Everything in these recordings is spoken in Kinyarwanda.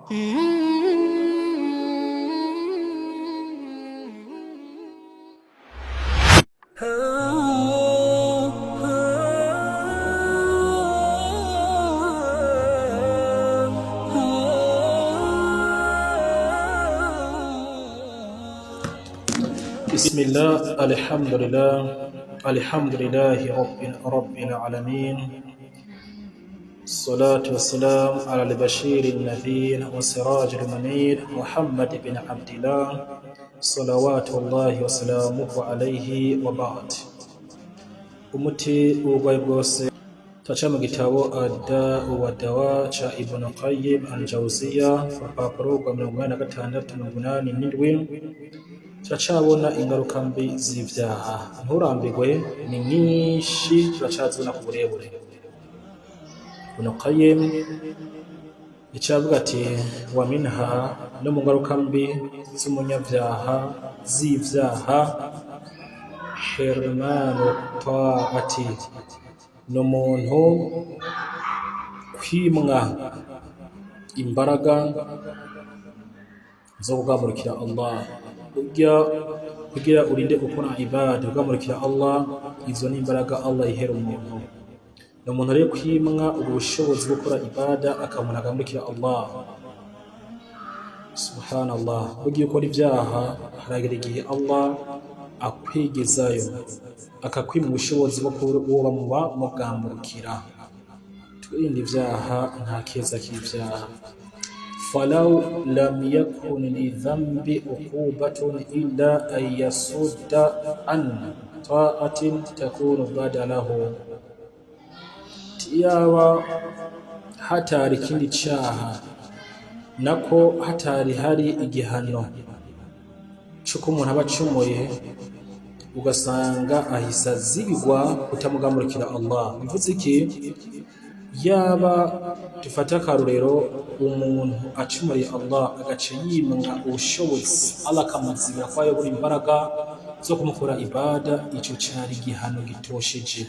بسم الله الحمد لله رب العالمين. الصلاة والسلام على البشير النذير وسراج المنير محمد بن عبد الله صلوات الله وسلامه عليه وبعد. umuti w'uburwayi bwose taca mu gitabo Ad-Da'u wad-Dawa ca Ibn Qayyim al-Jawziyya urupapuro rwa 86-87 turacabona ingaruka mbi z'ivyaha. Nturambirwe, ni nyinshi, turacazibona ku burebure. Ibn Qayyim icavuga ati wa minha, no mu ngaruka mbi z'umunyavyaha z'ivyaha, hirmanu ta'ati, n'umuntu kwimwa imbaraga zo kugamurikira Allah. kugira urinde gukora ibada ugamurikira Allah, izo ni imbaraga Allah ihera umuntu. N'umuntu rero kwimwa ubushobozi bwo gukora ibada akamuntu agamurikira Allah. Subhanallah, ugiye ukora ibyaha haragera igihe Allah akwigezayo akakwima ubushobozi bwo kuba mugamurikira. Twirinde ibyaha, nta keza k'ibyaha. فلو لم يكن لذنب عقوبة إلا أن يصد عن طاعة تكون بدله. Iyaba hatari ikindi cyaha nako hatari hari igihano cy'uko umuntu aba acumuye ugasanga ahisa zibigwa kutamugamurikira Allah. Bivuze iki? Yaba dufata akarorero umuntu acumuriye Allah agace yimwa ubushobozi Allah akamuzibira ko ayobora imbaraga zo kumukora ibada, icyo cyari igihano gitosheje.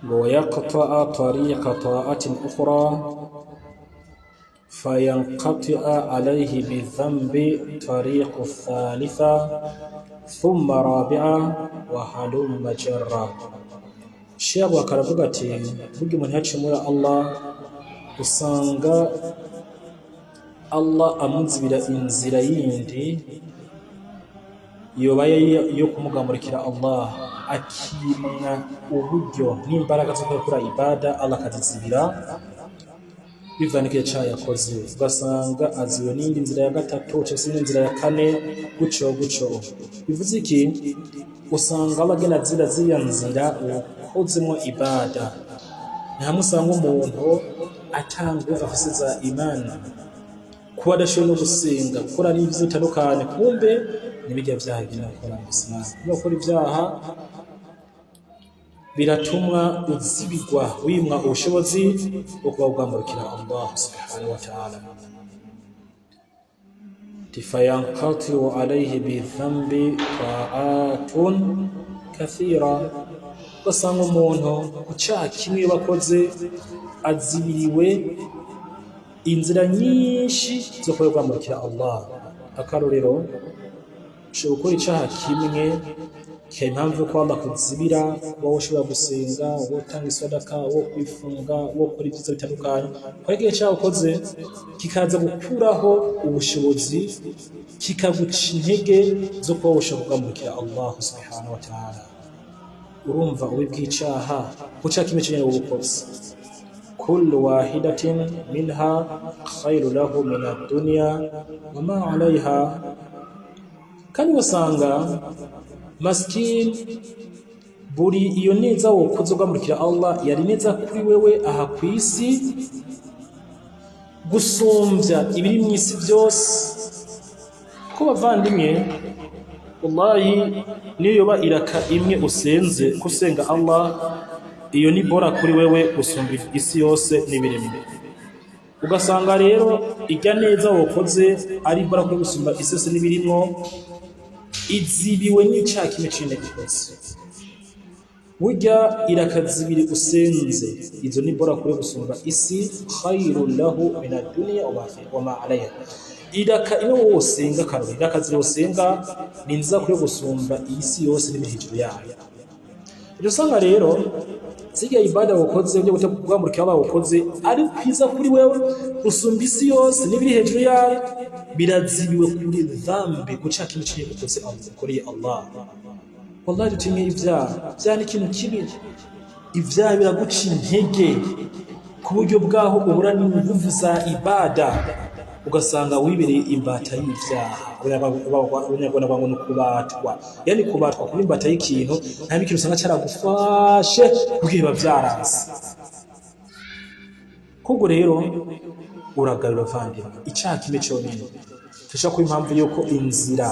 ngo yaqta'a tariqa ta'atin ukhra fayanqati'a alayhi bidhanbi tariqu thalitha thumma rabi'a wa halumma jarra. Sheikh akaravuga ati burya umuntu yacumura Allah usanga Allah amuzibira inzira yindi yobaye yo kumugamurikira Allah, akimwa uburyo n'imbaraga zo gukora ibada Allah akazizibira bivanikiye cyaha yakoze. Ugasanga aziwe n'indi nzira ya gatatu cyangwa n'inzira ya kane guco. Bivuze iki? Usanga Allah agena ziriya nzira ukozemo ibada. Nta musanga umuntu atanga afise za imani kuba adashoboye no gusenga gukora n'ibyo bitandukanye, kumbe n'ibijya byaha binakora mu Islam. Iyo ukora ibyaha biratumwa uzibigwa wimwa ubushobozi bwo kuba ugamurikira Allah subhanahu wa ta'ala. Fayanqati'u alayhi bidhanbi ta'atun kathira. Ugasanga umuntu ku cyaha kimwe bakoze azibiriwe inzira nyinshi zo kugamurikira Allah. Akarorero, ushobora gukora icyaha kimwe kiba impamvu ko Allah kuzibira wowe ushobora gusenga, wowe utanga isadaka, wowe kwifunga, wowe ukora ibyiza bitandukanye. Kwa igihe cyaha ukoze kikaza gukuraho ubushobozi, kikaguca intege zo kuba ushobora kugamurikira Allah subhanahu wa ta'ala. Urumva ubi bw'icyaha ku cyaha kimwe cyonyine ubukoze. Kullu wahidatin minha khairu lahu min ad-dunya wa ma 'alayha. Kandi wasanga maskini buri iyo neza wokoze ugamurikira Allah yari neza kuri wewe aha ku isi gusumbya ibiri mu isi byose. Ko bavandimwe, wallahi niyo yoba iraka imwe usenze kusenga Allah, iyo ni bora kuri wewe gusumba isi yose n'ibiremwe. Ugasanga rero ijya neza wokoze ari bora kuri gusumba isi yose n'ibirimo, izibiwe n'icyaha kimwe cy'ine gikoze. burya irakazibiri usenze izo ni bora kure gusumba isi khairul lahu min ad-dunya wa ma alayha. Iraka iyo wosenga karori irakazibiri usenga ni nziza kure gusumba isi yose n'ibiri hejuru yayo. Ibyo usanga rero zijya ibada wakoze byo gutambukira abakoze ari kwiza kuri wewe usumba isi yose n'ibiri hejuru yayo, birazibiwe kuri dhambi guca kintu cyo gukoze kuri Allah. Wallahi dutinye ibyaha ni ikintu kibi, ibyaha biraguca intege ku buryo bwaho ubura n'ingufu za ibada, ugasanga wibereye imbata y'ibyaha. Unyagona bango no kubatwa, yani kubatwa kuri imbata y'ikintu nta bikintu usanga cyaragufashe kugiba byaranze. Kuko rero uragarura vandira icyaha kimwe cyonyine kisha ko impamvu yuko inzira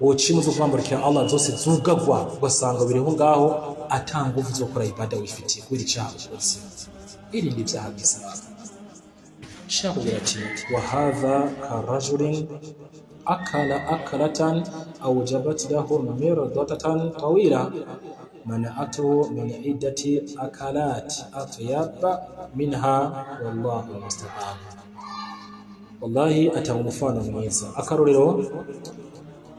wochimuzo kwamburikira Allah zose zugagwa, ugasanga biriho ngaho atanga uvu zo gukora ibada wifitiye kuri icyaha cyose. Iri ndi byaha bisa shaho birati wa hadha karajulin akala akalatan aw jabat lahu miradatan tawila mana'atu min iddati akalat atyaba minha wallahu musta'an. Wallahi atamufana mwiza akarorero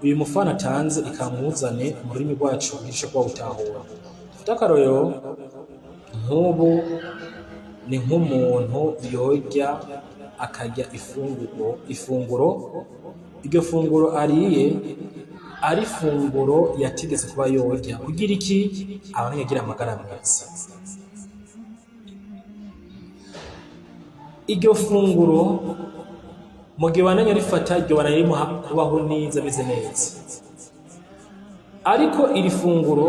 uyu mufana atanze ikamuzane mu rurimi rwacu gisho kwa utahura. Takarorero nk'ubu ni nk'umuntu yorya akarya ifunguro iryo funguro ariye ari funguro yategetse kuba yorya kugira iki abantu yagira amagara meza. Iryo funguro mu gihe wananya rifata iryo wanarimo kubaho neza bize neza, ariko iri funguro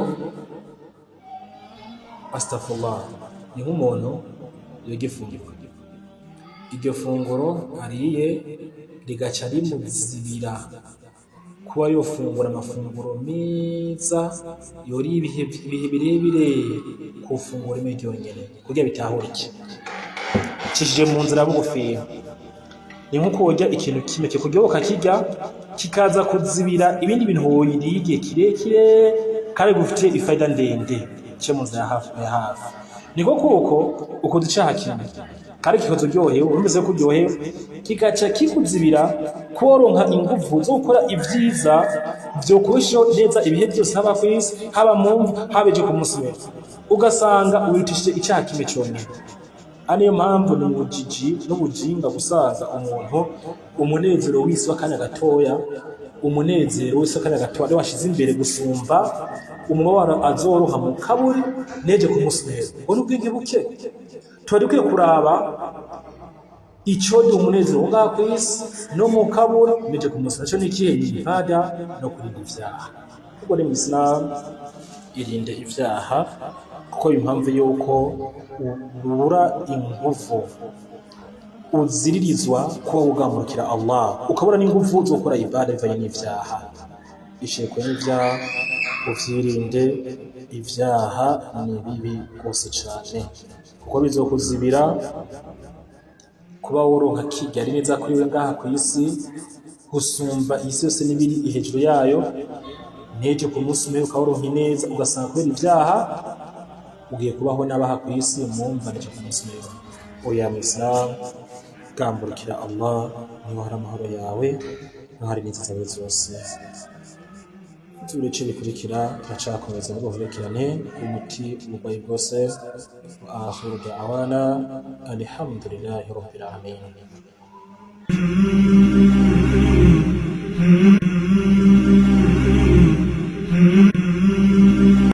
astaghfirullah ni nk'umuntu yogifungirwa iryo funguro ariye rigaca rimuzibira kuba yofungura amafunguro meza yori ibihe birebire ku funguro imwe ryonyene kugira bitahura iki cishije mu nzira bugufi. Ni nko kurya ikintu kimwe kuryoboka kijya kikaza kuzibira ibindi bintu woyiriye kirekire kare gufite ifaida ndende cyo mu nzira hafi. Niko kuko ukoze icyaha kimwe kare kikozo ryohe urumeze ko ryohe kikaca kikuzibira koronka ingufu zo gukora ibyiza byo kusho neza ibihe byose haba kwisi haba mu habeje ku musime, ugasanga uritishije icyaha kimwe cyonyine. Aniyo mpamvu ni ubujiji n'ubujinga gusaza umuntu umunezero w'isi wakanya gatoya, umunezero w'isi wakanya gatoya washize imbere gusumba umubabaro azoroha mu kaburi neje ku musime. Ubona ubwenge buke twari kwiye kuraba icyo umunezero ngaho ku isi no mu kabura neje ku musime cyo nikihe ibada no kurinda ibyaha. Kuko ni mu Islam irinde ibyaha kuko impamvu yuko ubura ingufu uziririzwa kuba ugamurikira Allah ukabura n'ingufu zo gukora ibada bivanye n'ibyaha. Isheko n'ibyaha uvyirinde, ibyaha ni bibi rwose cyane kuko bizokuzibira kuba woronka kijya neza kuri we ngaha ku isi gusumba isi yose n'ibiri hejuru yayo. Neje ku munsi umwe ukaworonka neza ugasanga kubera ibyaha ugiye kubaho n'abaha ku isi mumva neje ku munsi umwe. Oya Islam gamburikira Allah niho hari amahoro yawe niho hari n'inzira zawe zose. Turece bikurikira turacakomeza no guhurekirane umuti uburwayi bwose. Akhiru da'wana alhamdulillahi rabbil alamin.